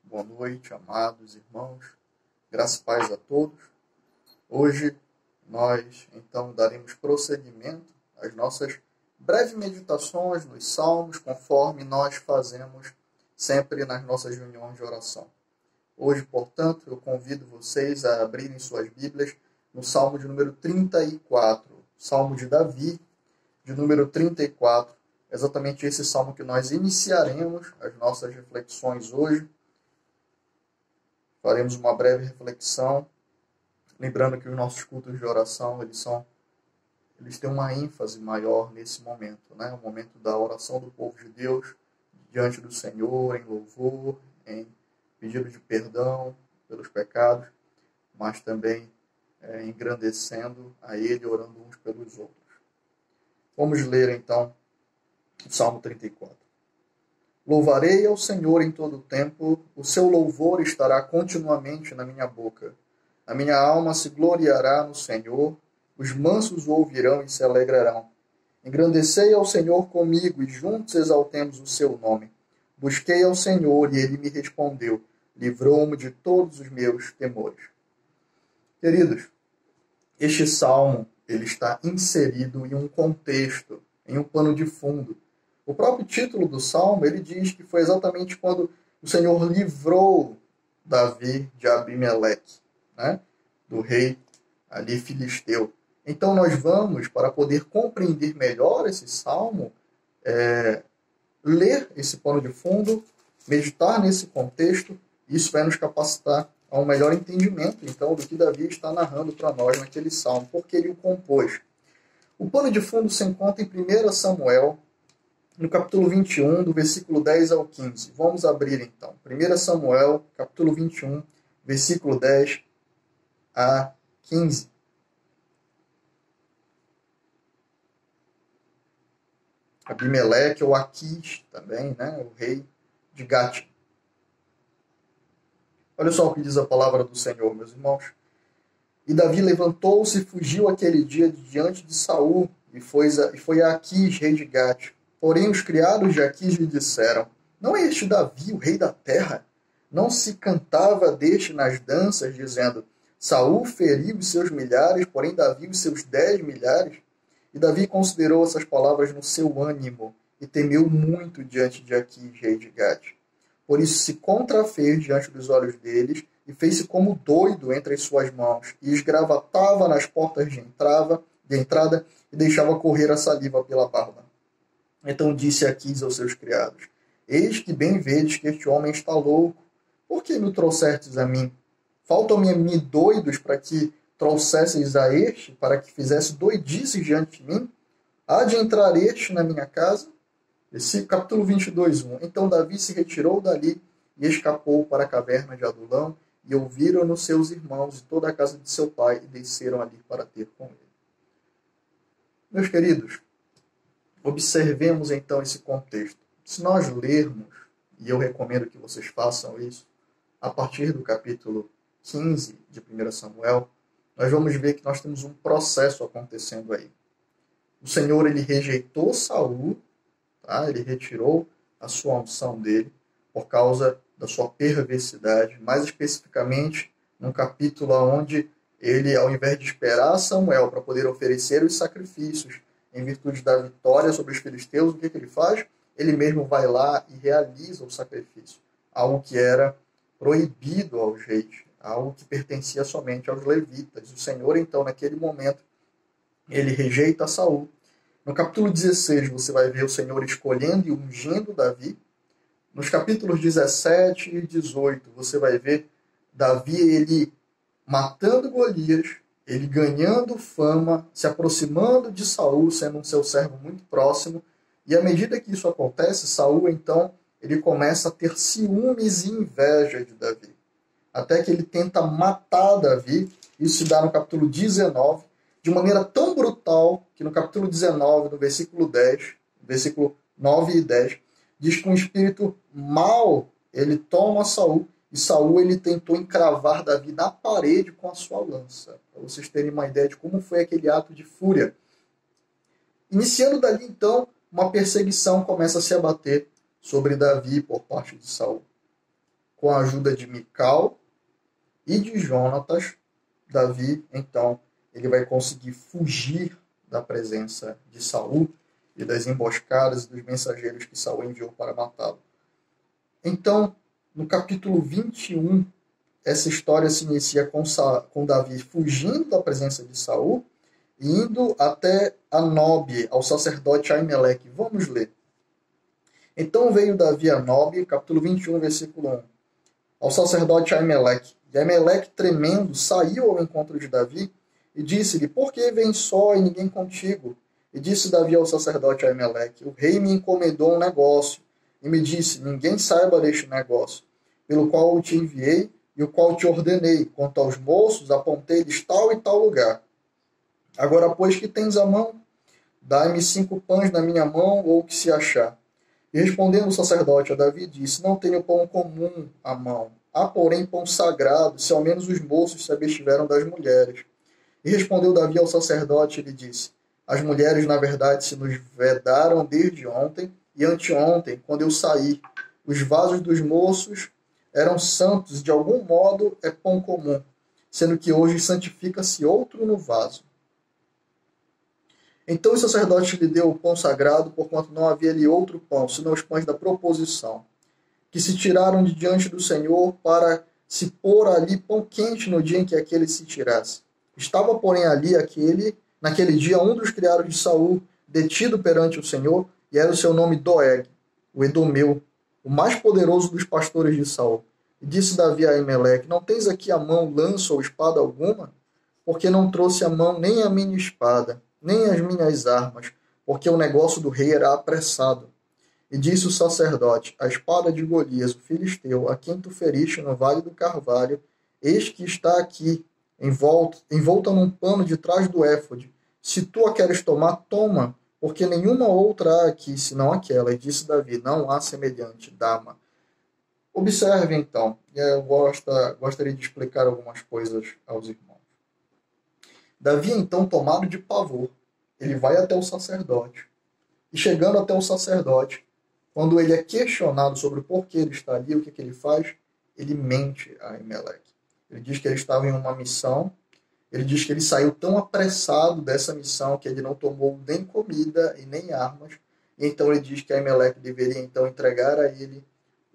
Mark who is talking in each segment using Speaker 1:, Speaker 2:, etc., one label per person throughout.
Speaker 1: Boa noite, amados irmãos. Graças e paz a todos. Hoje nós, então, daremos prosseguimento às nossas breves meditações nos Salmos, conforme nós fazemos sempre nas nossas reuniões de oração. Hoje, portanto, eu convido vocês a abrirem suas Bíblias no Salmo de número 34, Salmo de Davi, de número 34. Exatamente esse salmo que nós iniciaremos as nossas reflexões hoje. Faremos uma breve reflexão, lembrando que os nossos cultos de oração, eles têm uma ênfase maior nesse momento, né? O momento da oração do povo de Deus, diante do Senhor, em louvor, em pedido de perdão pelos pecados, mas também engrandecendo a Ele, orando uns pelos outros. Vamos ler, então, o Salmo 34. Louvarei ao Senhor em todo o tempo, o seu louvor estará continuamente na minha boca. A minha alma se gloriará no Senhor, os mansos o ouvirão e se alegrarão. Engrandecei ao Senhor comigo e juntos exaltemos o seu nome. Busquei ao Senhor e ele me respondeu, livrou-me de todos os meus temores. Queridos, este salmo ele está inserido em um contexto, em um pano de fundo. O próprio título do Salmo, ele diz que foi exatamente quando o Senhor livrou Davi de Abimeleque, né? Do rei ali filisteu. Então nós vamos, para poder compreender melhor esse Salmo, ler esse pano de fundo, meditar nesse contexto, isso vai nos capacitar a um melhor entendimento, então, do que Davi está narrando para nós naquele Salmo, porque ele o compôs. O pano de fundo se encontra em 1 Samuel, no capítulo 21, do versículo 10 ao 15. Vamos abrir então. 1 Samuel, capítulo 21, versículo 10 a 15. Abimeleque ou Aquis também, né? O rei de Gate. Olha só o que diz a palavra do Senhor, meus irmãos. E Davi levantou-se e fugiu aquele dia diante de Saul e foi a Aquis, rei de Gate. Porém, os criados de Aquis lhe disseram, não é este Davi, o rei da terra? Não se cantava deste nas danças, dizendo, Saul feriu os seus milhares, porém Davi os seus 10 milhares? E Davi considerou essas palavras no seu ânimo e temeu muito diante de Aquis, rei de Gate. Por isso se contrafez diante dos olhos deles e fez-se como doido entre as suas mãos e esgravatava nas portas de entrada e deixava correr a saliva pela barba. Então disse Aquis aos seus criados, eis que bem vedes que este homem está louco. Por que me trouxestes a mim? Faltam-me a mim doidos para que trouxesseis a este, para que fizesse doidices diante de mim? Há de entrar este na minha casa? Capítulo 22, 1. Então Davi se retirou dali e escapou para a caverna de Adulão, e ouviram-no seus irmãos e toda a casa de seu pai, e desceram ali para ter com ele. Meus queridos, observemos então esse contexto. Se nós lermos, e eu recomendo que vocês façam isso, a partir do capítulo 15 de 1 Samuel, nós vamos ver que nós temos um processo acontecendo aí. O Senhor ele rejeitou Saul, tá? Ele retirou a sua unção dele por causa da sua perversidade, mais especificamente num capítulo onde ele, ao invés de esperar Samuel para poder oferecer os sacrifícios, em virtude da vitória sobre os filisteus, o que ele faz? Ele mesmo vai lá e realiza o sacrifício. Algo que era proibido aos reis, algo que pertencia somente aos levitas. O Senhor, então, naquele momento, ele rejeita Saul. No capítulo 16, você vai ver o Senhor escolhendo e ungindo Davi. Nos capítulos 17 e 18, você vai ver Davi, ele matando Golias, ele ganhando fama, se aproximando de Saul, sendo um seu servo muito próximo. E à medida que isso acontece, Saul, então, ele começa a ter ciúmes e inveja de Davi. Até que ele tenta matar Davi. Isso se dá no capítulo 19, de maneira tão brutal, que no capítulo 19, no versículo 10, versículo 9 e 10, diz que um espírito mau, ele toma Saul, e Saul ele tentou encravar Davi na parede com a sua lança. Para vocês terem uma ideia de como foi aquele ato de fúria. Iniciando dali, então, uma perseguição começa a se abater sobre Davi por parte de Saul. com a ajuda de Mical e de Jonatas, Davi, então, ele vai conseguir fugir da presença de Saul e das emboscadas e dos mensageiros que Saul enviou para matá-lo. Então, no capítulo 21, essa história se inicia com Davi fugindo da presença de Saul e indo até a Nobe, ao sacerdote Aimeleque. Vamos ler. Então veio Davi a Nobe, capítulo 21, versículo 1, ao sacerdote Aimeleque. E Aimeleque, tremendo, saiu ao encontro de Davi e disse-lhe: por que vens só e ninguém contigo? E disse Davi ao sacerdote Aimeleque: o rei me encomendou um negócio e me disse: ninguém saiba deste negócio, pelo qual eu te enviei e o qual te ordenei. Quanto aos moços, apontei-lhes tal e tal lugar. Agora, pois, que tens à mão? Dai-me 5 pães na minha mão, ou o que se achar. E respondendo o sacerdote a Davi, disse: não tenho pão comum à mão. Há, porém, pão sagrado, se ao menos os moços se abstiveram das mulheres. E respondeu Davi ao sacerdote e lhe disse: as mulheres, na verdade, se nos vedaram desde ontem e anteontem, quando eu saí. Os vasos dos moços eram santos, e de algum modo é pão comum, sendo que hoje santifica-se outro no vaso. Então o sacerdote lhe deu o pão sagrado, porquanto não havia ali outro pão, senão os pães da proposição, que se tiraram de diante do Senhor para se pôr ali pão quente no dia em que aquele se tirasse. Estava, porém, ali naquele dia, um dos criados de Saul, detido perante o Senhor, e era o seu nome Doeg, o Edomeu, o mais poderoso dos pastores de Saul. E disse Davi a Aimeleque: não tens aqui à mão lança ou espada alguma? Porque não trouxe à mão nem a minha espada, nem as minhas armas, porque o negócio do rei era apressado. E disse o sacerdote: a espada de Golias, o filisteu, a quem tu feriste no vale do Carvalho, eis que está aqui, envolta num pano de trás do éfode. Se tu a queres tomar, toma, porque nenhuma outra há aqui, senão aquela. E disse Davi: não há semelhante, dama. Observe, então, e eu gostaria de explicar algumas coisas aos irmãos. Davi, então, tomado de pavor, ele vai até o sacerdote. E chegando até o sacerdote, quando ele é questionado sobre o porquê ele está ali, o que ele faz, ele mente a Aimeleque. Ele diz que ele estava em uma missão, ele diz que ele saiu tão apressado dessa missão que ele não tomou nem comida e nem armas. E então ele diz que Aimeleque deveria então entregar a ele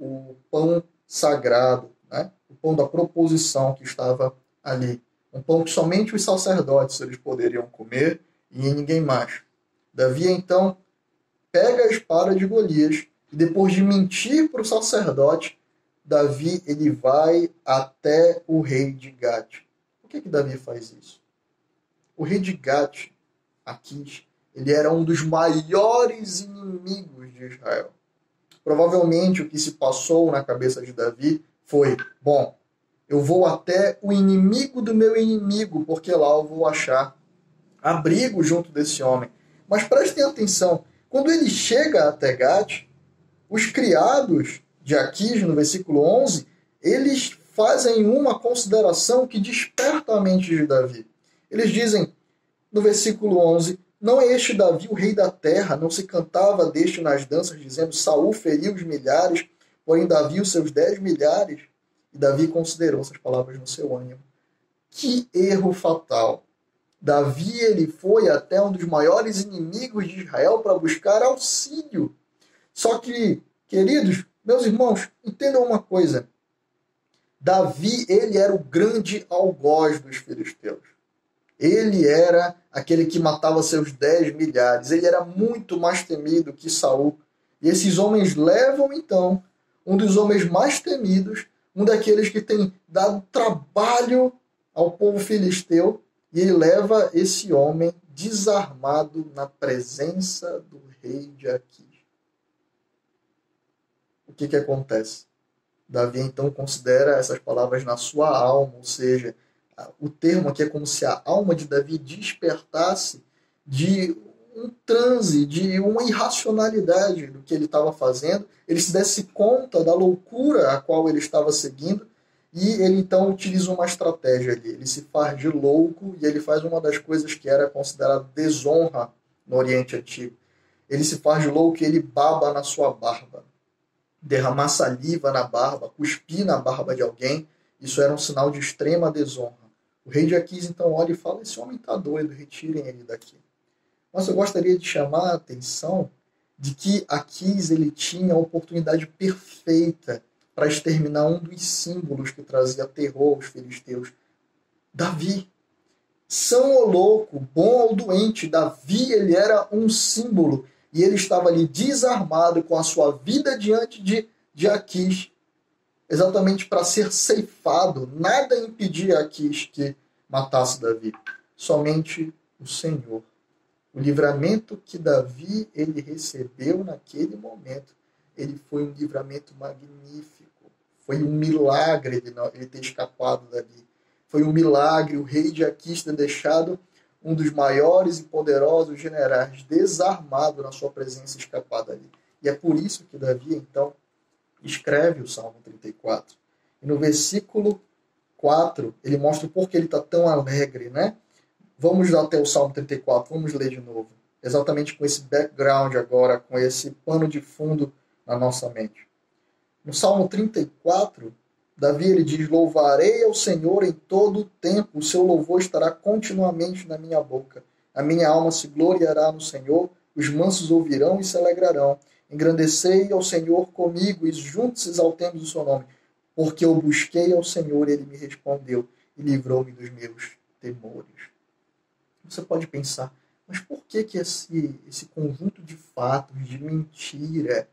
Speaker 1: o pão sagrado, né? O pão da proposição que estava ali. Um pão que somente os sacerdotes eles poderiam comer e ninguém mais. Davi, então, pega a espada de Golias e depois de mentir para o sacerdote, Davi ele vai até o rei de Gate. Por que Davi faz isso? O rei de Gate, Aquis, ele era um dos maiores inimigos de Israel. Provavelmente o que se passou na cabeça de Davi foi: bom, eu vou até o inimigo do meu inimigo, porque lá eu vou achar abrigo junto desse homem. Mas prestem atenção, quando ele chega até Gate, os criados de Aquis, no versículo 11, eles fazem uma consideração que desperta a mente de Davi. Eles dizem, no versículo 11, não é este Davi o rei da terra? Não se cantava deste nas danças, dizendo: Saul feriu os milhares, porém Davi os seus 10 milhares. E Davi considerou essas palavras no seu ânimo. Que erro fatal! Davi ele foi até um dos maiores inimigos de Israel para buscar auxílio. Só que, queridos, meus irmãos, entendam uma coisa. Davi, ele era o grande algoz dos filisteus. Ele era aquele que matava seus 10 milhares. Ele era muito mais temido que Saul. E esses homens levam, então, um dos homens mais temidos, um daqueles que tem dado trabalho ao povo filisteu, e ele leva esse homem desarmado na presença do rei de Aquis. O que acontece? Davi então considera essas palavras na sua alma, ou seja, o termo aqui é como se a alma de Davi despertasse de um transe, de uma irracionalidade do que ele estava fazendo, ele se desse conta da loucura a qual ele estava seguindo, e ele então utiliza uma estratégia ali. Ele se faz de louco e ele faz uma das coisas que era considerada desonra no Oriente Antigo. Ele se faz de louco e ele baba na sua barba. derramar saliva na barba, cuspir na barba de alguém, isso era um sinal de extrema desonra. O rei de Aquis então olha e fala: esse homem está doido, retirem ele daqui. Mas eu gostaria de chamar a atenção de que Aquis ele tinha a oportunidade perfeita para exterminar um dos símbolos que trazia terror aos filisteus, Davi. São ou louco, bom ou doente, Davi ele era um símbolo e ele estava ali desarmado com a sua vida diante de Aquis, exatamente para ser ceifado. Nada impedia Aquis que matasse Davi, somente o Senhor. O livramento que Davi ele recebeu naquele momento, ele foi um livramento magnífico. Foi um milagre ele ter escapado dali. Foi um milagre o rei de Aquis ter deixado um dos maiores e poderosos generais desarmado na sua presença e escapar dali. E é por isso que Davi, então, escreve o Salmo 34. E no versículo 4, ele mostra o porquê ele está tão alegre, né? Vamos até o Salmo 34, vamos ler de novo. Exatamente com esse background agora, com esse pano de fundo na nossa mente. No Salmo 34, Davi ele diz: louvarei ao Senhor em todo o tempo, o seu louvor estará continuamente na minha boca. A minha alma se gloriará no Senhor, os mansos ouvirão e se alegrarão. Engrandecei ao Senhor comigo e juntos exaltemos o seu nome. Porque eu busquei ao Senhor e ele me respondeu e livrou-me dos meus temores. Você pode pensar, mas por que esse conjunto de fatos, de mentira,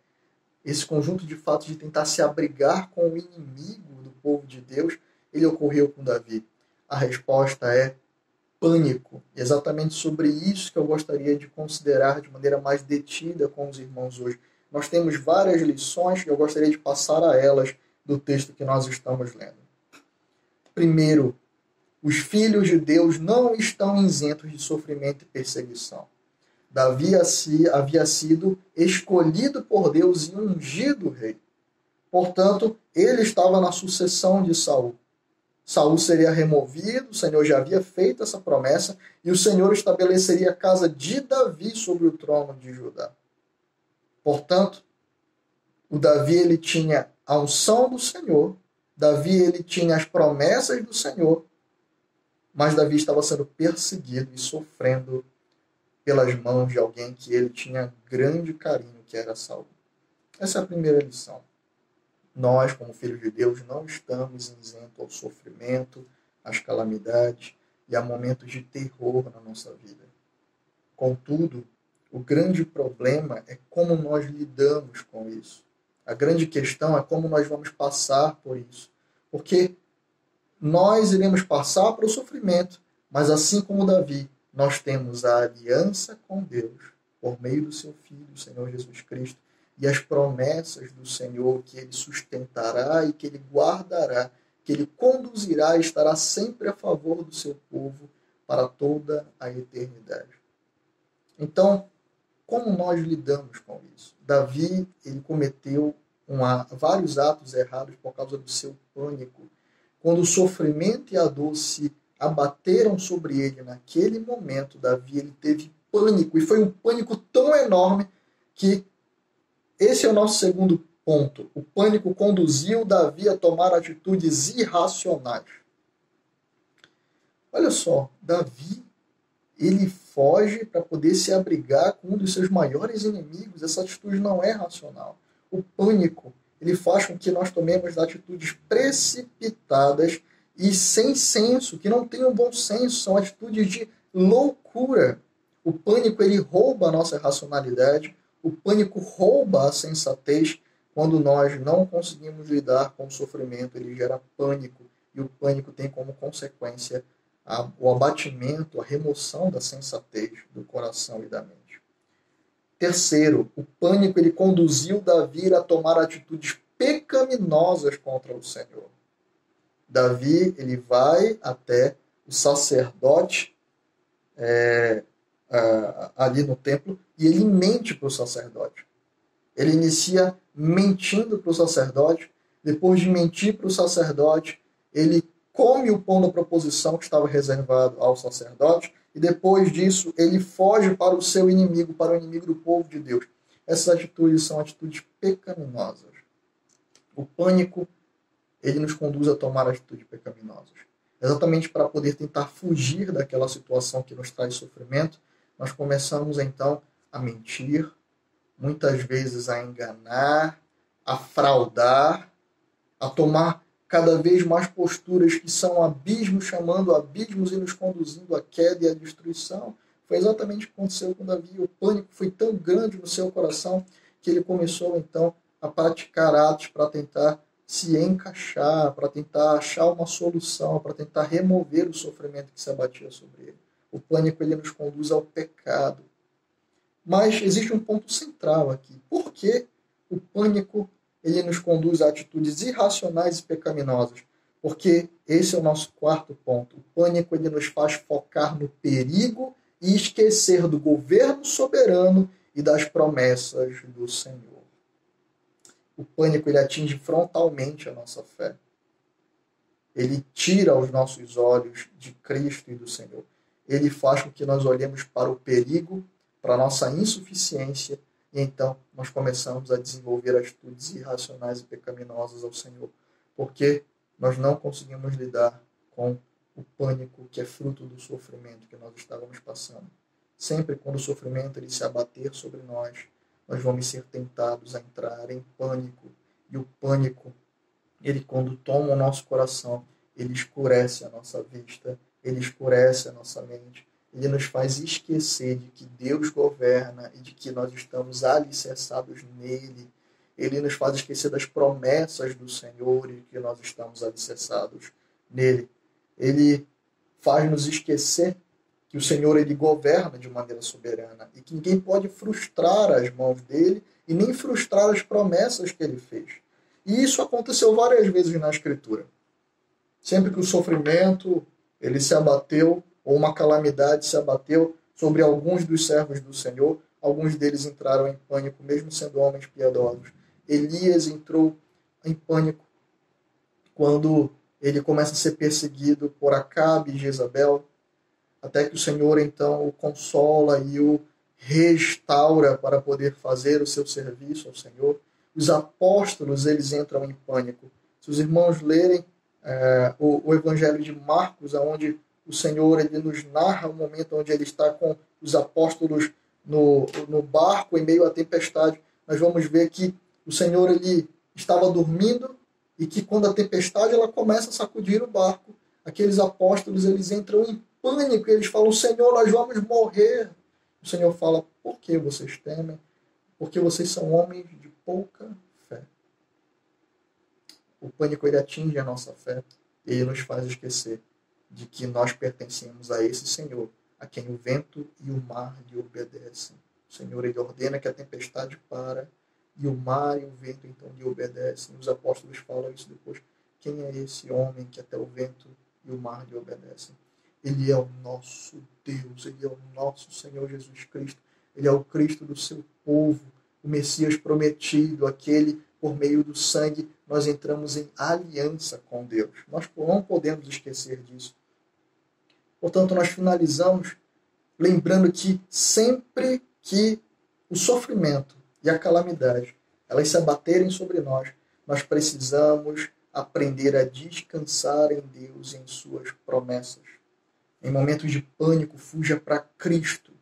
Speaker 1: esse conjunto de fatos de tentar se abrigar com o inimigo do povo de Deus, ele ocorreu com Davi? A resposta é pânico. E é exatamente sobre isso que eu gostaria de considerar de maneira mais detida com os irmãos hoje. Nós temos várias lições que eu gostaria de passar a elas do texto que nós estamos lendo. Primeiro, os filhos de Deus não estão isentos de sofrimento e perseguição. Davi havia sido escolhido por Deus e ungido rei. Portanto, ele estava na sucessão de Saul. Saul seria removido, o Senhor já havia feito essa promessa, e o Senhor estabeleceria a casa de Davi sobre o trono de Judá. Portanto, o Davi ele tinha a unção do Senhor, Davi ele tinha as promessas do Senhor, mas Davi estava sendo perseguido e sofrendo pelas mãos de alguém que ele tinha grande carinho, que era Saul. Essa é a primeira lição. Nós, como filhos de Deus, não estamos isentos ao sofrimento, às calamidades e a momentos de terror na nossa vida. Contudo, o grande problema é como nós lidamos com isso. A grande questão é como nós vamos passar por isso. Porque nós iremos passar por o sofrimento, mas assim como Davi, nós temos a aliança com Deus, por meio do seu Filho, o Senhor Jesus Cristo, e as promessas do Senhor que Ele sustentará e que Ele guardará, que Ele conduzirá e estará sempre a favor do seu povo para toda a eternidade. Então, como nós lidamos com isso? Davi, ele cometeu vários atos errados por causa do seu pânico. Quando o sofrimento e a dor se abateram sobre ele naquele momento, Davi ele teve pânico, e foi um pânico tão enorme que esse é o nosso segundo ponto. O pânico conduziu Davi a tomar atitudes irracionais. Olha só, Davi ele foge para poder se abrigar com um dos seus maiores inimigos. Essa atitude não é racional. O pânico ele faz com que nós tomemos atitudes precipitadas e sem senso, que não tenham bom senso, são atitudes de loucura. O pânico ele rouba a nossa racionalidade, o pânico rouba a sensatez. Quando nós não conseguimos lidar com o sofrimento, ele gera pânico, e o pânico tem como consequência o abatimento, a remoção da sensatez do coração e da mente. Terceiro, o pânico ele conduziu Davi a tomar atitudes pecaminosas contra o Senhor. Davi ele vai até o sacerdote ali no templo e ele mente para o sacerdote. Ele inicia mentindo para o sacerdote. Depois de mentir para o sacerdote, ele come o pão da proposição que estava reservado ao sacerdote, e depois disso ele foge para o seu inimigo, para o inimigo do povo de Deus. Essas atitudes são atitudes pecaminosas. O pânico, ele nos conduz a tomar atitudes pecaminosas. Exatamente para poder tentar fugir daquela situação que nos traz sofrimento, nós começamos então a mentir, muitas vezes a enganar, a fraudar, a tomar cada vez mais posturas que são abismos, chamando abismos e nos conduzindo à queda e à destruição. Foi exatamente o que aconteceu com Davi. O pânico foi tão grande no seu coração que ele começou então a praticar atos para tentar se encaixar, para tentar achar uma solução, para tentar remover o sofrimento que se abatia sobre ele. O pânico, ele nos conduz ao pecado. Mas existe um ponto central aqui. Por que o pânico, ele nos conduz a atitudes irracionais e pecaminosas? Porque esse é o nosso quarto ponto. O pânico, ele nos faz focar no perigo e esquecer do governo soberano e das promessas do Senhor. O pânico, ele atinge frontalmente a nossa fé. Ele tira os nossos olhos de Cristo e do Senhor. Ele faz com que nós olhemos para o perigo, para a nossa insuficiência, e então nós começamos a desenvolver atitudes irracionais e pecaminosas ao Senhor, porque nós não conseguimos lidar com o pânico que é fruto do sofrimento que nós estávamos passando. Sempre quando o sofrimento ele se abater sobre nós vamos ser tentados a entrar em pânico. E o pânico, ele quando toma o nosso coração, ele escurece a nossa vista, ele escurece a nossa mente, ele nos faz esquecer de que Deus governa e de que nós estamos alicerçados nele. Ele nos faz esquecer das promessas do Senhor e de que nós estamos alicerçados nele. Ele faz nos esquecer que o Senhor ele governa de maneira soberana e que ninguém pode frustrar as mãos dele e nem frustrar as promessas que ele fez. E isso aconteceu várias vezes na Escritura. Sempre que o sofrimento ele se abateu, ou uma calamidade se abateu sobre alguns dos servos do Senhor, alguns deles entraram em pânico, mesmo sendo homens piedosos. Elias entrou em pânico quando ele começa a ser perseguido por Acabe e Jezabel, até que o Senhor então o consola e o restaura para poder fazer o seu serviço ao Senhor. Os apóstolos, eles entram em pânico. Se os irmãos lerem o Evangelho de Marcos, onde o Senhor ele nos narra o momento onde ele está com os apóstolos no barco em meio à tempestade, nós vamos ver que o Senhor ele estava dormindo e que quando a tempestade ela começa a sacudir o barco, aqueles apóstolos eles entram em pânico, eles falam: Senhor, nós vamos morrer. O Senhor fala: por que vocês temem? Porque vocês são homens de pouca fé. O pânico ele atinge a nossa fé e ele nos faz esquecer de que nós pertencemos a esse Senhor, a quem o vento e o mar lhe obedecem. O Senhor ele ordena que a tempestade para e o mar e o vento então lhe obedecem. Os apóstolos falam isso depois. Quem é esse homem que até o vento e o mar lhe obedecem? Ele é o nosso Deus, ele é o nosso Senhor Jesus Cristo. Ele é o Cristo do seu povo, o Messias prometido, aquele por meio do sangue nós entramos em aliança com Deus. Nós não podemos esquecer disso. Portanto, nós finalizamos lembrando que sempre que o sofrimento e a calamidade elas se abaterem sobre nós, nós precisamos aprender a descansar em Deus e em suas promessas. Em momentos de pânico, fuja para Cristo.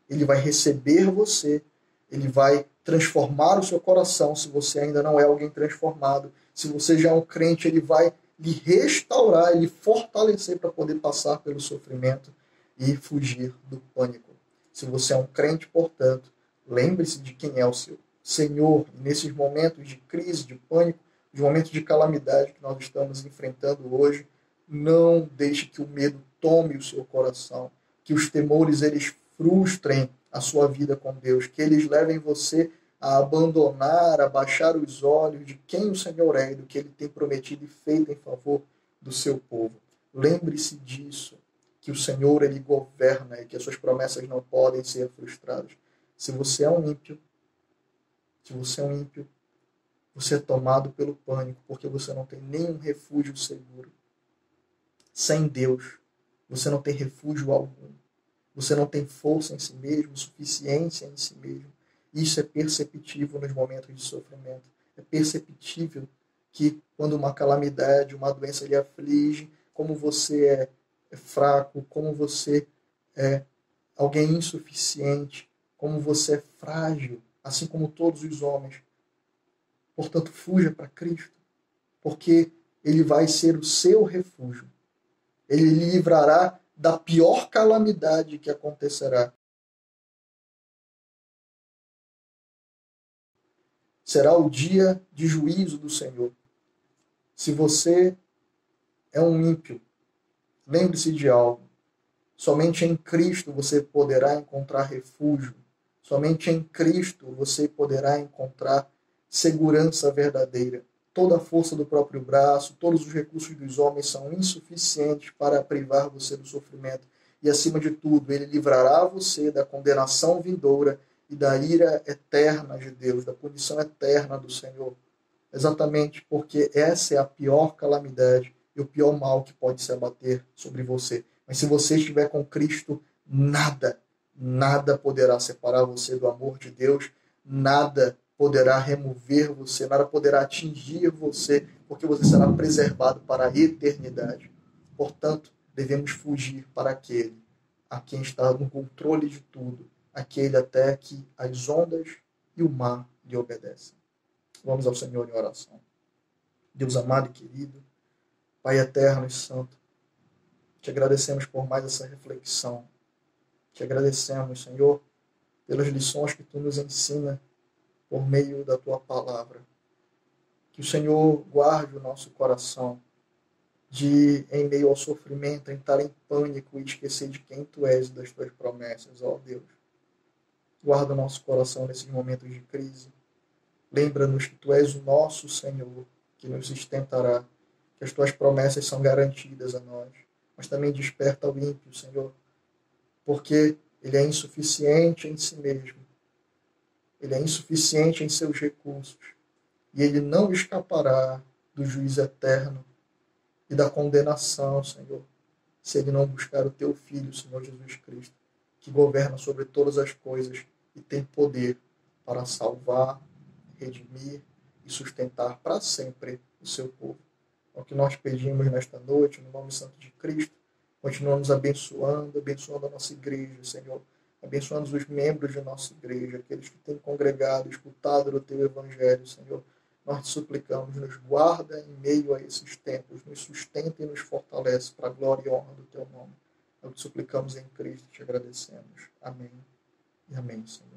Speaker 1: Ele vai receber você, ele vai transformar o seu coração, se você ainda não é alguém transformado. Se você já é um crente, ele vai lhe restaurar, lhe fortalecer para poder passar pelo sofrimento e fugir do pânico. Se você é um crente, portanto, lembre-se de quem é o seu Senhor. Nesses momentos de crise, de pânico, de momentos de calamidade que nós estamos enfrentando hoje, não deixe que o medo tome o seu coração, que os temores eles frustrem a sua vida com Deus, que eles levem você a abandonar, a baixar os olhos de quem o Senhor é e do que Ele tem prometido e feito em favor do seu povo. Lembre-se disso, que o Senhor Ele governa e que as suas promessas não podem ser frustradas. Se você é um ímpio, você é tomado pelo pânico, porque você não tem nenhum refúgio seguro. Sem Deus, você não tem refúgio algum. Você não tem força em si mesmo, suficiência em si mesmo. Isso é perceptível nos momentos de sofrimento. É perceptível que quando uma calamidade, uma doença lhe aflige, como você é fraco, como você é alguém insuficiente, como você é frágil, assim como todos os homens. Portanto, fuja para Cristo, porque Ele vai ser o seu refúgio. Ele lhe livrará da pior calamidade que acontecerá. Será o dia de juízo do Senhor. Se você é um ímpio, lembre-se de algo. Somente em Cristo você poderá encontrar refúgio. Somente em Cristo você poderá encontrar segurança verdadeira. Toda a força do próprio braço, todos os recursos dos homens são insuficientes para privar você do sofrimento. E, acima de tudo, Ele livrará você da condenação vindoura e da ira eterna de Deus, da punição eterna do Senhor. Exatamente porque essa é a pior calamidade e o pior mal que pode se abater sobre você. Mas se você estiver com Cristo, nada poderá separar você do amor de Deus, nada poderá remover você, nada poderá atingir você, porque você será preservado para a eternidade. Portanto, devemos fugir para aquele a quem está no controle de tudo, aquele até que as ondas e o mar lhe obedecem. Vamos ao Senhor em oração. Deus amado e querido, Pai eterno e santo, te agradecemos por mais essa reflexão. Te agradecemos, Senhor, pelas lições que tu nos ensina por meio da tua palavra. Que o Senhor guarde o nosso coração de, em meio ao sofrimento, entrar em pânico e esquecer de quem tu és e das tuas promessas, ó Deus. Guarda o nosso coração nesses momentos de crise. Lembra-nos que tu és o nosso Senhor, que nos sustentará, que as tuas promessas são garantidas a nós. Mas também desperta o ímpio, Senhor, porque ele é insuficiente em si mesmo. Ele é insuficiente em seus recursos. E ele não escapará do juízo eterno e da condenação, Senhor, se ele não buscar o teu Filho, Senhor Jesus Cristo, que governa sobre todas as coisas e tem poder para salvar, redimir e sustentar para sempre o seu povo. É o que nós pedimos nesta noite, no nome santo de Cristo. Continuamos abençoando a nossa igreja, Senhor. Abençoando os membros de nossa igreja, aqueles que têm congregado, escutado o teu evangelho, Senhor. Nós te suplicamos, nos guarda em meio a esses tempos, nos sustenta e nos fortalece para a glória e honra do teu nome. É o que suplicamos em Cristo e te agradecemos. Amém e amém, Senhor.